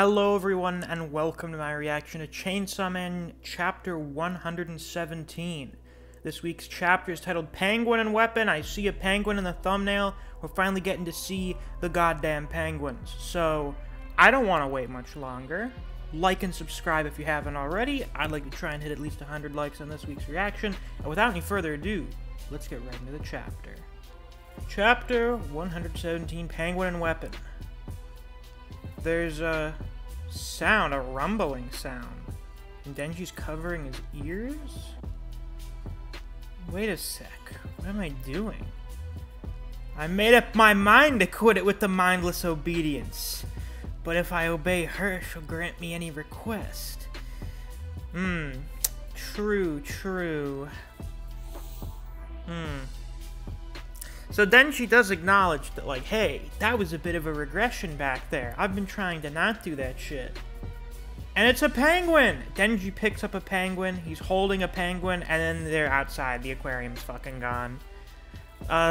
Hello everyone and welcome to my reaction to Chainsaw Man Chapter 117. This week's chapter is titled Penguin and Weapon. I see a penguin in the thumbnail. We're finally getting to see the goddamn penguins. So, I don't want to wait much longer. Like and subscribe if you haven't already. I'd like to try and hit at least 100 likes on this week's reaction. And without any further ado, let's get right into the chapter. Chapter 117, Penguin and Weapon. There's a sound, a rumbling sound. And Denji's covering his ears? Wait a sec. What am I doing? I made up my mind to quit it with the mindless obedience. But if I obey her, she'll grant me any request. True. So Denji does acknowledge that, like, hey, that was a bit of a regression back there. I've been trying to not do that shit. And it's a penguin! Denji picks up a penguin, he's holding a penguin, and then they're outside. The aquarium's fucking gone.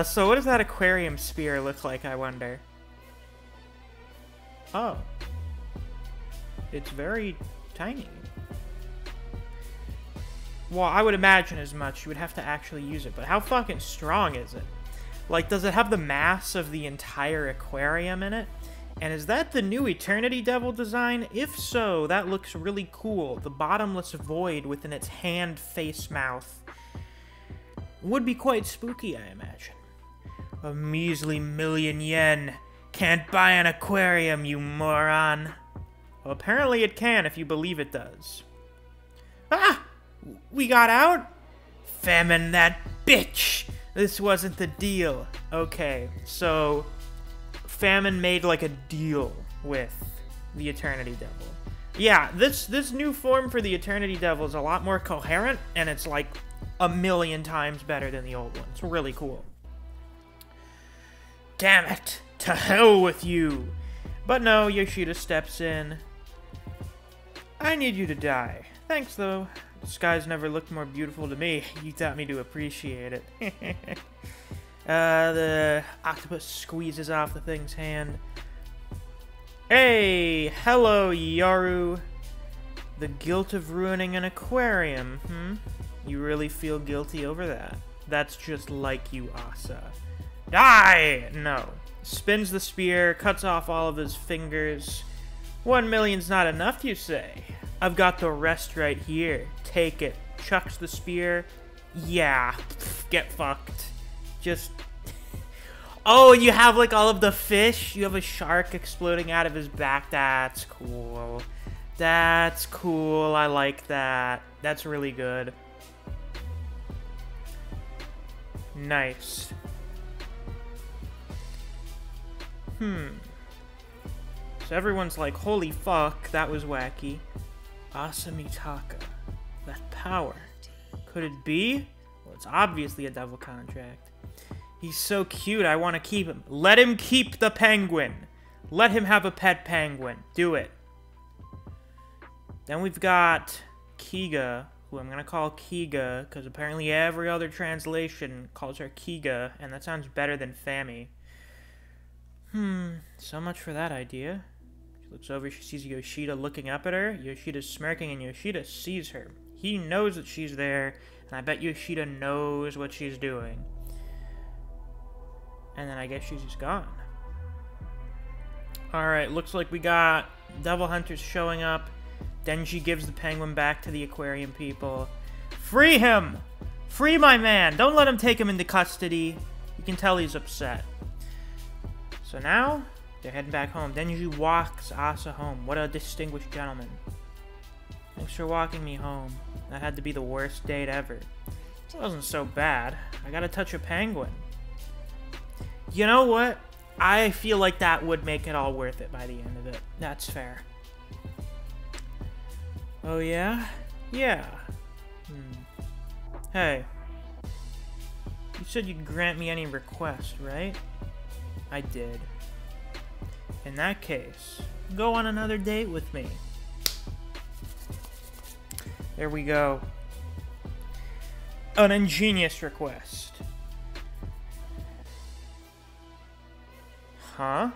So what does that aquarium sphere look like, I wonder? Oh. It's very tiny. Well, I would imagine as much. You would have to actually use it, but how fucking strong is it? Like, does it have the mass of the entire aquarium in it? And is that the new Eternity Devil design? If so, that looks really cool. The bottomless void within its hand, face, mouth. Would be quite spooky, I imagine. A measly $1,000,000 can't buy an aquarium, you moron. Well, apparently it can, if you believe it does. Ah! We got out? Famine that bitch! This wasn't the deal. Okay, so Famine made like a deal with the Eternity Devil. Yeah, this new form for the Eternity Devil is a lot more coherent, and it's like 1,000,000 times better than the old one. It's really cool. Damn it! To hell with you! But no, Yoshida steps in. I need you to die. Thanks, though. The skies never looked more beautiful to me. You taught me to appreciate it. The octopus squeezes off the thing's hand. Hey, hello, Yaru. The guilt of ruining an aquarium, You really feel guilty over that? That's just like you, Asa. Die! No. Spins the spear, cuts off all of his fingers. 1,000,000's not enough, you say? I've got the rest right here. Take it. Chucks the spear. Yeah. Get fucked. Just... Oh, you have, like, all of the fish? You have a shark exploding out of his back? That's cool. That's cool. I like that. That's really good. Nice. So everyone's like, holy fuck, that was wacky. Asamitaka. That power. Could it be? Well, it's obviously a devil contract. He's so cute, I want to keep him. Let him keep the penguin. Let him have a pet penguin. Do it. Then we've got Kiga, who I'm going to call Kiga, because apparently every other translation calls her Kiga, and that sounds better than Fami. So much for that idea. She looks over, she sees Yoshida looking up at her. Yoshida's smirking, and Yoshida sees her. He knows that she's there, and I bet Yoshida knows what she's doing. And then I guess she's just gone. Alright, looks like we got Devil Hunters showing up. Denji gives the penguin back to the aquarium people. Free him! Free my man! Don't let him take him into custody. You can tell he's upset. So now, they're heading back home. Denji walks Asa home. What a distinguished gentleman. Thanks for walking me home. That had to be the worst date ever. It wasn't so bad. I got to touch a penguin. You know what? I feel like that would make it all worth it by the end of it. That's fair. Oh yeah? Yeah. Hey. You said you'd grant me any request, right? I did. In that case, go on another date with me. There we go. An ingenious request. Huh?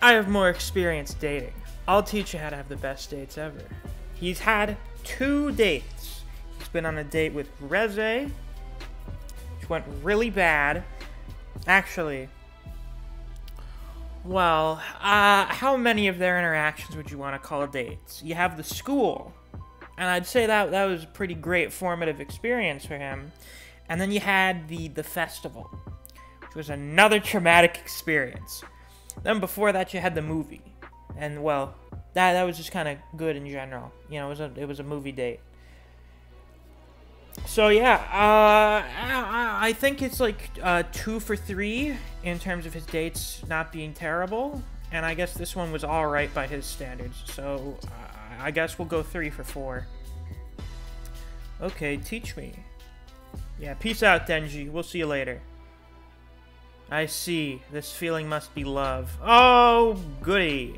I have more experience dating. I'll teach you how to have the best dates ever. He's had 2 dates. He's been on a date with Reze, which went really bad. Actually, well, how many of their interactions would you want to call dates? You have the school, and I'd say that was a pretty great formative experience for him. And then you had the festival, which was another traumatic experience. Then before that, you had the movie. And, well, that was just kind of good in general. You know, it was a movie date. So, yeah, I think it's like 2 for 3 in terms of his dates not being terrible. And I guess this one was alright by his standards. So, I guess we'll go 3 for 4. Okay, teach me. Yeah, peace out, Denji. We'll see you later. I see. This feeling must be love. Oh, goody.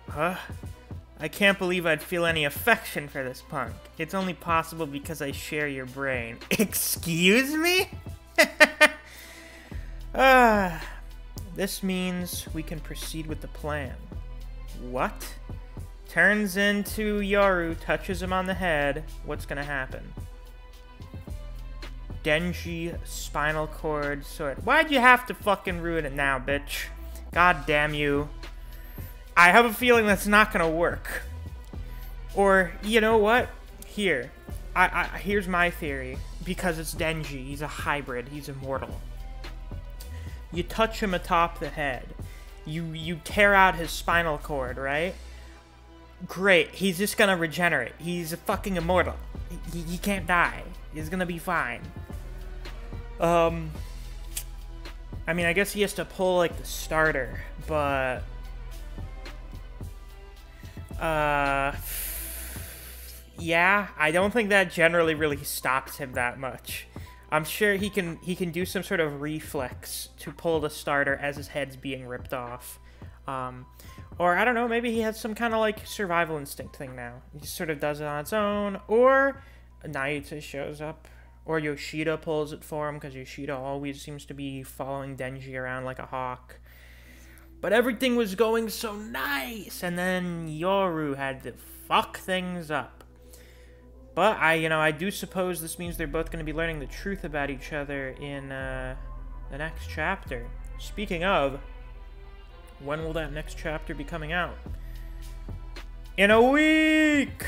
Huh? I can't believe I'd feel any affection for this punk. It's only possible because I share your brain. Excuse me? This means we can proceed with the plan. What? Turns into Yoru, touches him on the head. What's gonna happen? Denji, spinal cord, sword. Why'd you have to fucking ruin it now, bitch? God damn you. I have a feeling that's not gonna work. Or, you know what? Here. Here's my theory. Because it's Denji. He's a hybrid. He's immortal. You touch him atop the head. You tear out his spinal cord, right? Great. He's just gonna regenerate. He's a fucking immortal. He can't die. He's gonna be fine. I mean, I guess he has to pull, like, the starter, but... yeah, I don't think that generally really stops him that much. I'm sure he can do some sort of reflex to pull the starter as his head's being ripped off. Or, I don't know, maybe he has some kind of, like, survival instinct thing now. He just sort of does it on its own. Or Nayuta shows up. Or Yoshida pulls it for him, because Yoshida always seems to be following Denji around like a hawk. But everything was going so nice, and then Yoru had to fuck things up. But I do suppose this means they're both going to be learning the truth about each other in the next chapter. Speaking of, when will that next chapter be coming out? In a week!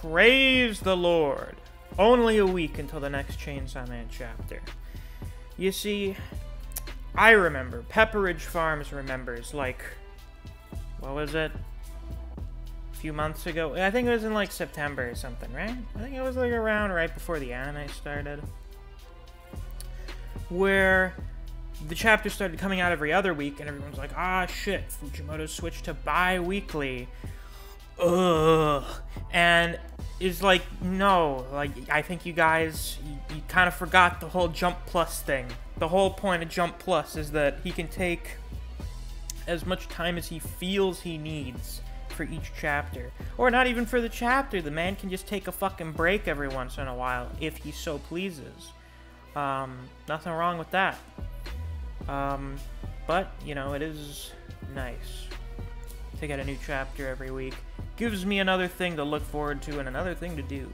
Praise the Lord. Only a week until the next Chainsaw Man chapter. You see, I remember. Pepperidge Farms remembers, like, what was it? A few months ago? I think it was in, like, September or something, right? I think it was, like, around right before the anime started. Where the chapter started coming out every other week, and everyone's like, ah, shit, Fujimoto switched to bi-weekly. Ugh. And it's like, no, like, I think you guys, you kind of forgot the whole Jump Plus thing. The whole point of Jump Plus is that he can take as much time as he feels he needs for each chapter. Or not even for the chapter, the man can just take a fucking break every once in a while, if he so pleases. Nothing wrong with that. But, it is nice to get a new chapter every week. Gives me another thing to look forward to and another thing to do.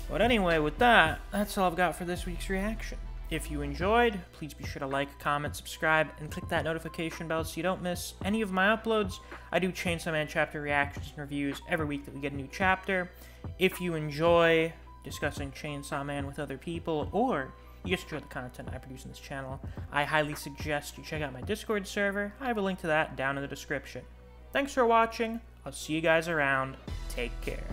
But anyway, with that, that's all I've got for this week's reaction. If you enjoyed, please be sure to like, comment, subscribe, and click that notification bell so you don't miss any of my uploads. I do Chainsaw Man chapter reactions and reviews every week that we get a new chapter. If you enjoy discussing Chainsaw Man with other people, or you just enjoy the content I produce on this channel, I highly suggest you check out my Discord server. I have a link to that down in the description. Thanks for watching. I'll see you guys around. Take care.